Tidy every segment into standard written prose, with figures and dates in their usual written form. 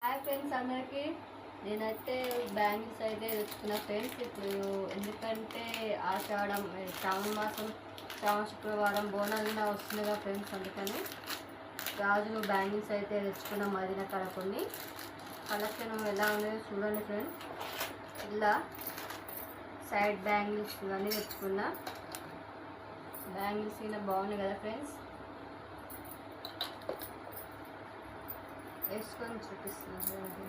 Hi friends అందరికీ. నేనైతే bangles అయితే తెచ్చుకున్నా ఫ్రెండ్స్. ఇప్పుడు ఎందుకంటే శ్రావణ మాసం శ్రావణ శుక్రవారం బోనాలు వస్తుందిగా ఫ్రెండ్స్, అందుకని గాజులు బ్యాంగిల్స్ అయితే తెచ్చుకున్నాం. మదీనా కాడ కొన్ని కలెక్షన్ ఎలా ఉన్నాయో చూడండి ఫ్రెండ్స్. ఇలా సైడ్ బ్యాంగిల్స్ ఇవన్నీ తెచ్చుకున్నా. బ్యాంగిల్స్ ఇలా బాగున్నాయి కదా ఫ్రెండ్స్, వేసుకొని చూపిస్తున్నాను.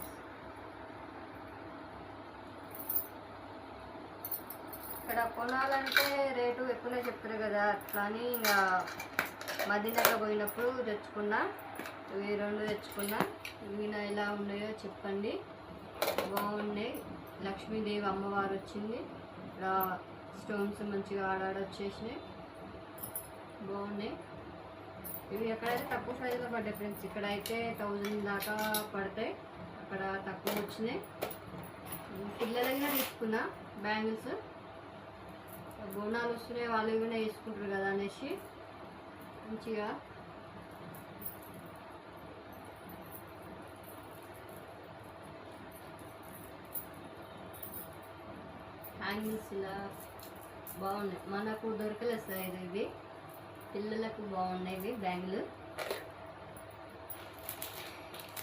ఇక్కడ కొనాలంటే రేటు ఎక్కువనే చెప్తారు కదా, అట్లా అని ఇంకా మదీనాలో పోయినప్పుడు తెచ్చుకున్నా. ఇవి రెండు తెచ్చుకున్నా. ఇవి ఎలా ఉన్నాయో చెప్పండి. బాగున్నాయి. లక్ష్మీదేవి అమ్మవారు వచ్చింది. ఇక్కడ స్టోన్స్ మంచిగా ఆడాడొచ్చేసినాయి, బాగున్నాయి. ఇవి ఎక్కడైతే తక్కువ సైజులో పడ్డాయి ఫ్రెండ్స్. ఇక్కడైతే 1000 దాకా పడతాయి, అక్కడ తక్కువ వచ్చినాయి. పిల్లలైనా తీసుకున్నా బ్యాంగిల్స్. బోనాలు వస్తున్నాయి, వాళ్ళు ఇవన్నీ వేసుకుంటారు కదా అనేసి మంచిగా హ్యాంగిల్స్ ఇలా బాగున్నాయి. మనకు దొరకలేదు సైజ్ ఇవి, పిల్లలకు బాగున్నాయి బ్యాంగిల్.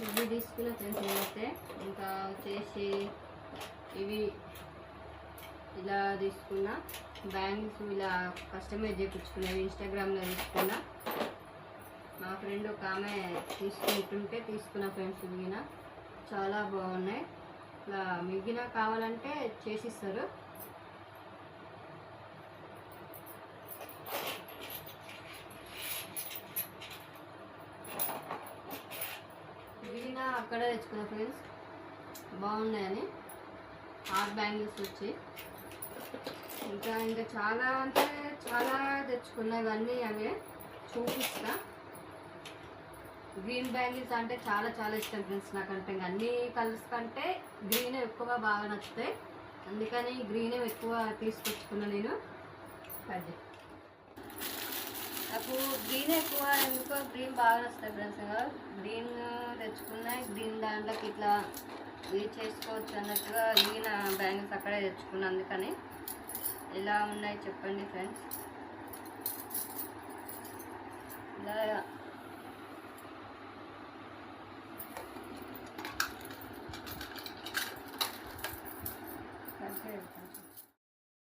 ఇవి తీసుకున్న ఫ్రెండ్స్ నేనైతే. ఇంకా వచ్చేసి ఇవి ఇలా తీసుకున్నా బ్యాంగిల్స్. ఇలా కస్టమైజ్ చేయించుకున్నవి ఇన్స్టాగ్రామ్లో తీసుకున్నా. మా ఫ్రెండ్ ఒక ఆమె తీసుకుంటుంటే తీసుకున్న ఫ్రెండ్స్. మిగిలిన చాలా బాగున్నాయి. ఇట్లా మిగిలిన కావాలంటే చేసిస్తారు. అక్కడే తెచ్చుకున్నా ఫ్రెండ్స్, బాగున్నాయని. హార్ట్ బ్యాంగిల్స్ వచ్చి ఇంకా చాలా అంటే చాలా తెచ్చుకున్నా. ఇవన్నీ అవే చూపిస్తా. గ్రీన్ బ్యాంగిల్స్ అంటే చాలా చాలా ఇష్టం ఫ్రెండ్స్ నాకంటే. అన్ని కలర్స్ కంటే గ్రీన్ ఎక్కువ బాగా నచ్చుతాయి, అందుకని గ్రీన్ ఎక్కువ తీసుకొచ్చుకున్నా నేను. అది నాకు గ్రీన్ ఎక్కువ, ఎందుకో గ్రీన్ బాగా నచ్చుతాయి ఫ్రెండ్స్. గ్రీన్ తెచ్చుకున్నా. గ్రీన్ దాంట్లోకి ఇట్లా యూజ్ చేసుకోవచ్చు అన్నట్టుగా గ్రీన్ బ్యాంగిల్స్ అక్కడే తెచ్చుకున్నా. అందుకని ఎలా ఉన్నాయి చెప్పండి ఫ్రెండ్స్. ఇలా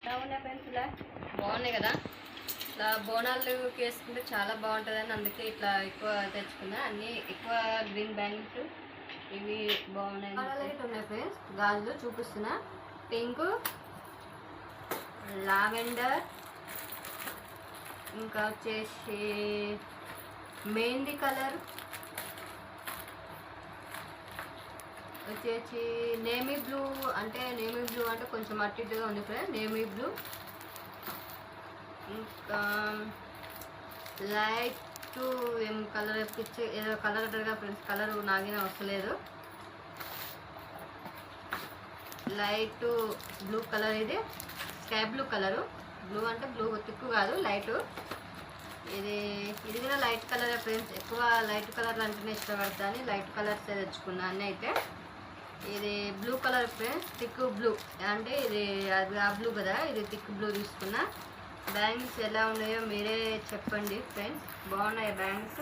ఎలా ఉన్నాయి ఫ్రెండ్స్, ఇలా బాగున్నాయి కదా. ఇట్లా బోనాలు వేసుకుంటే చాలా బాగుంటుందని అందుకే ఇట్లా ఎక్కువ తెచ్చుకున్నా. అన్నీ ఎక్కువ గ్రీన్ బ్యాంగిల్స్ ఇవి బాగున్నాయి. లైట్ ఉన్నాయి ఫ్రెండ్స్. గాజులు చూపిస్తున్నా. పింక్, లావెండర్, ఇంకా వచ్చేసి మెహందీ కలర్, వచ్చేసి నేమీ బ్లూ. అంటే కొంచెం అట్టిగా ఉంది ఫ్రెండ్స్, నేమీ బ్లూ. ఇంకా లైట్ ఏం కలర్ పిచ్చి ఏదో కలర్ అంటారుగా ఫ్రెండ్స్, కలర్ నాగినా వస్తలేదు. లైట్ బ్లూ కలర్, ఇది స్కై బ్లూ కలరు. బ్లూ అంటే బ్లూ తిక్కు కాదు, లైటు. ఇది కూడా లైట్ కలర్ ఫ్రెండ్స్. ఎక్కువ లైట్ కలర్లు అంటేనే ఇష్టపడతాను. లైట్ కలర్స్ తెచ్చుకున్నాను అయితే. ఇది blue colour friends, thick blue. అంటే ఇది అది ఆ బ్లూ కదా, ఇది థిక్ బ్లూ తీసుకున్నా. బ్యాంగిల్స్ ఎలా ఉన్నాయో మీరే చెప్పండి ఫ్రెండ్స్. బాగున్నాయి బ్యాంగిల్స్.